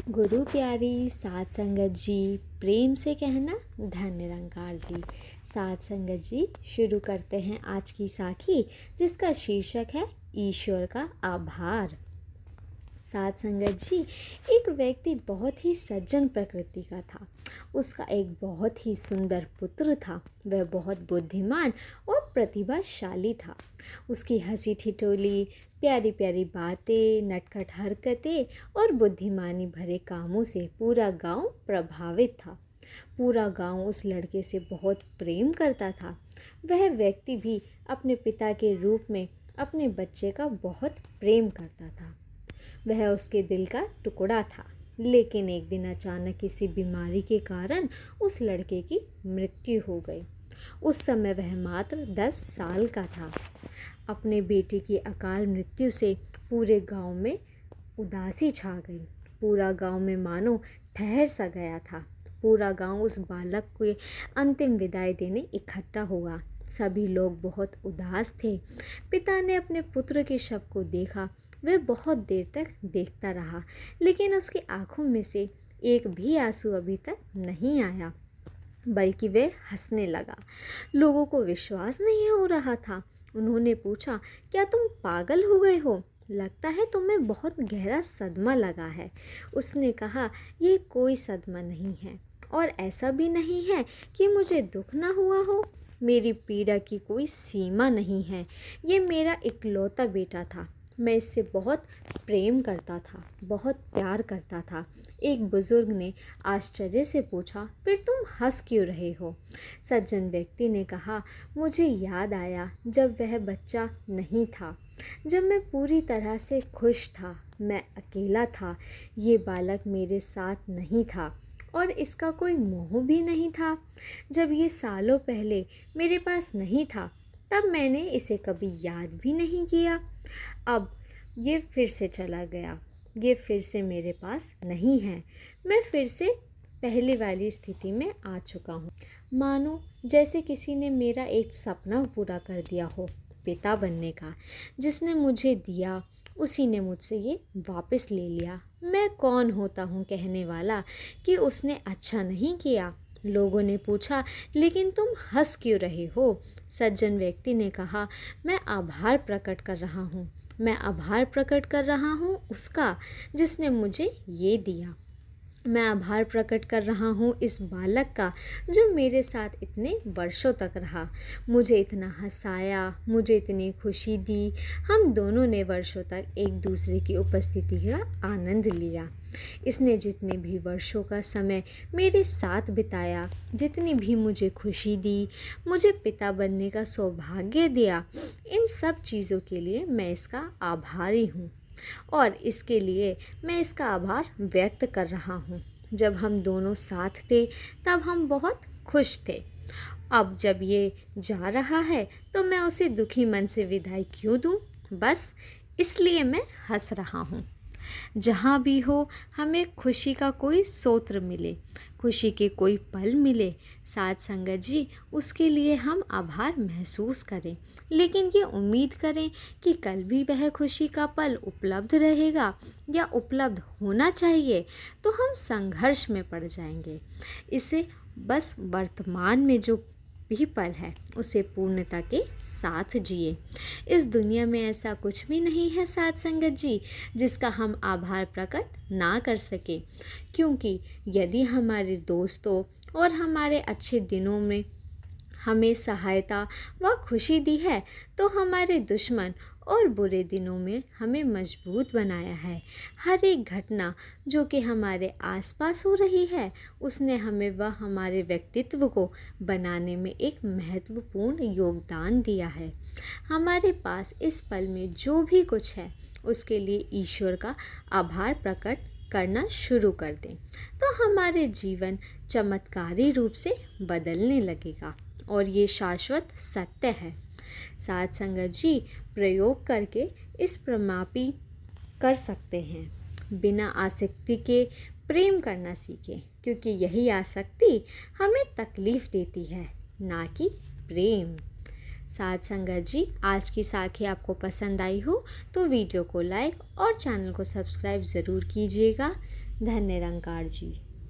गुरु प्यारी साध संगत जी, प्रेम से कहना धन निरंकार जी। साध संगत जी, शुरू करते हैं आज की साखी, जिसका शीर्षक है ईश्वर का आभार। साध संगत जी, एक व्यक्ति बहुत ही सज्जन प्रकृति का था। उसका एक बहुत ही सुंदर पुत्र था। वह बहुत बुद्धिमान और प्रतिभाशाली था। उसकी हंसी ठिठोली, प्यारी प्यारी बातें, नटखट हरकतें और बुद्धिमानी भरे कामों से पूरा गांव प्रभावित था। पूरा गांव उस लड़के से बहुत प्रेम करता था। वह व्यक्ति भी अपने पिता के रूप में अपने बच्चे का बहुत प्रेम करता था। वह उसके दिल का टुकड़ा था। लेकिन एक दिन अचानक किसी बीमारी के कारण उस लड़के की मृत्यु हो गई। उस समय वह मात्र 10 साल का था। अपने बेटे की अकाल मृत्यु से पूरे गांव में उदासी छा गई। पूरा गांव में मानो ठहर सा गया था। पूरा गांव उस बालक को अंतिम विदाई देने इकट्ठा हुआ। सभी लोग बहुत उदास थे। पिता ने अपने पुत्र के शव को देखा। वह बहुत देर तक देखता रहा, लेकिन उसकी आंखों में से एक भी आंसू अभी तक नहीं आया, बल्कि वह हंसने लगा। लोगों को विश्वास नहीं हो रहा था। उन्होंने पूछा, क्या तुम पागल हो गए हो? लगता है तुम्हें बहुत गहरा सदमा लगा है। उसने कहा, यह कोई सदमा नहीं है और ऐसा भी नहीं है कि मुझे दुख ना हुआ हो। मेरी पीड़ा की कोई सीमा नहीं है। ये मेरा इकलौता बेटा था। मैं इससे बहुत प्रेम करता था, बहुत प्यार करता था। एक बुजुर्ग ने आश्चर्य से पूछा, फिर तुम हंस क्यों रहे हो? सज्जन व्यक्ति ने कहा, मुझे याद आया जब वह बच्चा नहीं था, जब मैं पूरी तरह से खुश था। मैं अकेला था। ये बालक मेरे साथ नहीं था और इसका कोई मोह भी नहीं था। जब ये सालों पहले मेरे पास नहीं था, तब मैंने इसे कभी याद भी नहीं किया। अब ये फिर से चला गया। ये फिर से मेरे पास नहीं है। मैं फिर से पहले वाली स्थिति में आ चुका हूँ। मानो जैसे किसी ने मेरा एक सपना पूरा कर दिया हो, पिता बनने का। जिसने मुझे दिया, उसी ने मुझसे ये वापस ले लिया। मैं कौन होता हूँ कहने वाला कि उसने अच्छा नहीं किया? लोगों ने पूछा, लेकिन तुम हंस क्यों रहे हो? सज्जन व्यक्ति ने कहा, मैं आभार प्रकट कर रहा हूँ। मैं आभार प्रकट कर रहा हूँ उसका जिसने मुझे ये दिया। मैं आभार प्रकट कर रहा हूँ इस बालक का जो मेरे साथ इतने वर्षों तक रहा, मुझे इतना हंसाया, मुझे इतनी खुशी दी। हम दोनों ने वर्षों तक एक दूसरे की उपस्थिति का आनंद लिया। इसने जितने भी वर्षों का समय मेरे साथ बिताया, जितनी भी मुझे खुशी दी, मुझे पिता बनने का सौभाग्य दिया, इन सब चीज़ों के लिए मैं इसका आभारी हूँ और इसके लिए मैं इसका आभार व्यक्त कर रहा हूँ। जब हम दोनों साथ थे तब हम बहुत खुश थे। अब जब ये जा रहा है तो मैं उसे दुखी मन से विदाई क्यों दूँ? बस इसलिए मैं हंस रहा हूँ। जहाँ भी हो, हमें खुशी का कोई स्रोत मिले, खुशी के कोई पल मिले, साथ संगत जी, उसके लिए हम आभार महसूस करें। लेकिन ये उम्मीद करें कि कल भी वह खुशी का पल उपलब्ध रहेगा या उपलब्ध होना चाहिए, तो हम संघर्ष में पड़ जाएंगे। इसे बस वर्तमान में जो भी पल है उसे पूर्णता के साथ जिए। इस दुनिया में ऐसा कुछ भी नहीं है साथ संगत जी जिसका हम आभार प्रकट ना कर सके, क्योंकि यदि हमारे दोस्तों और हमारे अच्छे दिनों में हमें सहायता व खुशी दी है, तो हमारे दुश्मन और बुरे दिनों में हमें मजबूत बनाया है। हर एक घटना जो कि हमारे आसपास हो रही है, उसने हमें व हमारे व्यक्तित्व को बनाने में एक महत्वपूर्ण योगदान दिया है। हमारे पास इस पल में जो भी कुछ है, उसके लिए ईश्वर का आभार प्रकट करना शुरू कर दें, तो हमारे जीवन चमत्कारी रूप से बदलने लगेगा और ये शाश्वत सत्य है। साथ संगत जी, प्रयोग करके इस प्रमापी कर सकते हैं। बिना आसक्ति के प्रेम करना सीखें, क्योंकि यही आसक्ति हमें तकलीफ देती है, ना कि प्रेम। साथ संगत जी, आज की साखी आपको पसंद आई हो तो वीडियो को लाइक और चैनल को सब्सक्राइब ज़रूर कीजिएगा। धन्य निरंकार जी।